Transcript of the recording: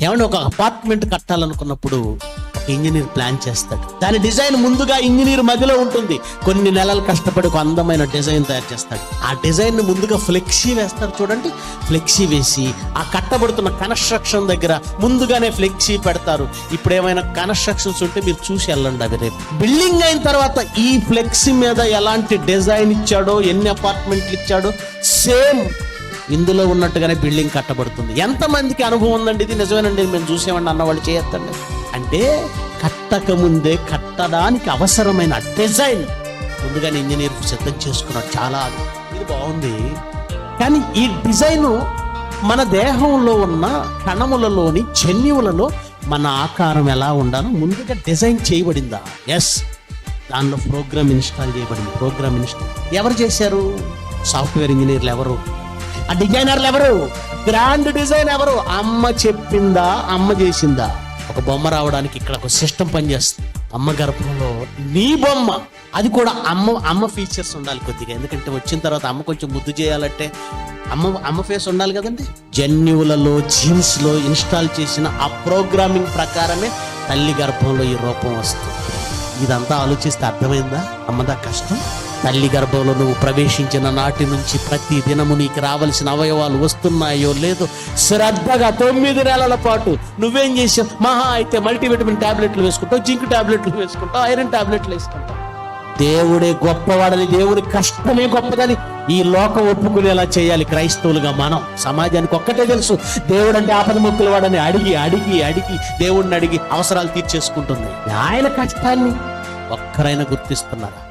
ఏమన్నా ఒక apartment కట్టాలనుకున్నప్పుడు engineer plan చేస్తాడు. దాని డిజైన్ ముందుగా ఇంజనీర్ మధ్యలో ఉంటుంది. కొన్ని నెలలు కష్టపడి ఒక అందమైన డిజైన్ తయారు చేస్తాడు. ఆ డిజైన్ ముందుగా ఫ్లెక్సీ వేస్తారు చూడండి. ఫ్లెక్సీ వేసి ఆ కట్టబడుతున్న కన్స్ట్రక్షన్ దగ్గర ముందుగానే ఫ్లెక్సీ పెడతారు. ఇప్పుడు ఏమైనా కన్స్ట్రక్షన్స్ ఉంటే మీరు చూసి వెళ్ళండి. అవి రేపు బిల్డింగ్ అయిన తర్వాత ఈ ఫ్లెక్సీ మీద ఎలాంటి డిజైన్ ఇచ్చాడో, ఎన్ని అపార్ట్మెంట్లు ఇచ్చాడో సేమ్ ఇందులో ఉన్నట్టుగానే బిల్డింగ్ కట్టబడుతుంది. ఎంతమందికి అనుభవం ఉందండి? ఇది నిజమేనండి, మేము చూసామండి అన్నవాళ్ళు చేయొద్దండి. అంటే కట్టక ముందే కట్టడానికి అవసరమైన డిజైన్ ముందుగానే ఇంజనీర్ సిద్ధం చేసుకున్నాడు. చాలా ఇది బాగుంది. కానీ ఈ డిజైను మన దేహంలో ఉన్న కణములలోని జన్యువులలో మన ఆకారం ఎలా ఉండాలో ముందుగా డిజైన్ చేయబడిందా? ఎస్, దానిలో ప్రోగ్రామ్ ఇన్స్టాల్ చేయబడింది. ప్రోగ్రామ్ ఇన్స్టాల్ ఎవరు చేశారు? సాఫ్ట్వేర్ ఇంజనీర్లు ఎవరు? ఆ డిజైనర్లు ఎవరు? గ్రాండ్ డిజైన్ ఎవరు? అమ్మ చెప్పిందా? అమ్మ చేసిందా? ఒక బొమ్మ రావడానికి ఇక్కడ ఒక సిస్టమ్ పనిచేస్తుంది. అమ్మ గర్భంలో నీ బొమ్మ, అది కూడా అమ్మ ఫీచర్స్ ఉండాలి కొద్దిగా. ఎందుకంటే వచ్చిన తర్వాత అమ్మ కొంచెం ముద్దు చేయాలంటే అమ్మ ఫేస్ ఉండాలి కదండి. జన్యువులలో, జీన్స్ లో ఇన్స్టాల్ చేసిన ఆ ప్రోగ్రామింగ్ ప్రకారమే తల్లి గర్భంలో ఈ రూపం వస్తుంది. ఇదంతా ఆలోచిస్తే అర్థమైందా అమ్మదా కష్టం? తల్లి గర్భంలో నువ్వు ప్రవేశించిన నాటి నుంచి ప్రతి దినము నీకు రావాల్సిన అవయవాలు వస్తున్నాయో లేదో శ్రద్ధగా 9 నెలల పాటు నువ్వేం చేసావు? మహా అయితే మల్టీవిటమిన్ టాబ్లెట్లు వేసుకుంటావు, జింక్ టాబ్లెట్లు వేసుకుంటావు, ఐరన్ టాబ్లెట్లు వేసుకుంటావు. దేవుడే గొప్పవాడని, దేవుడి కష్టమే గొప్పదని ఈ లోకం ఒప్పుకునేలా చేయాలి క్రైస్తవులుగా మనం. సమాజానికి ఒక్కటే తెలుసు, దేవుడు అంటే ఆపద మొక్కుల వాడని అడిగి అడిగి అడిగి దేవుడిని అడిగి అవసరాలు తీర్చేసుకుంటుంది. ఆయన కష్టాన్ని ఒక్కరైనా గుర్తిస్తున్నారా?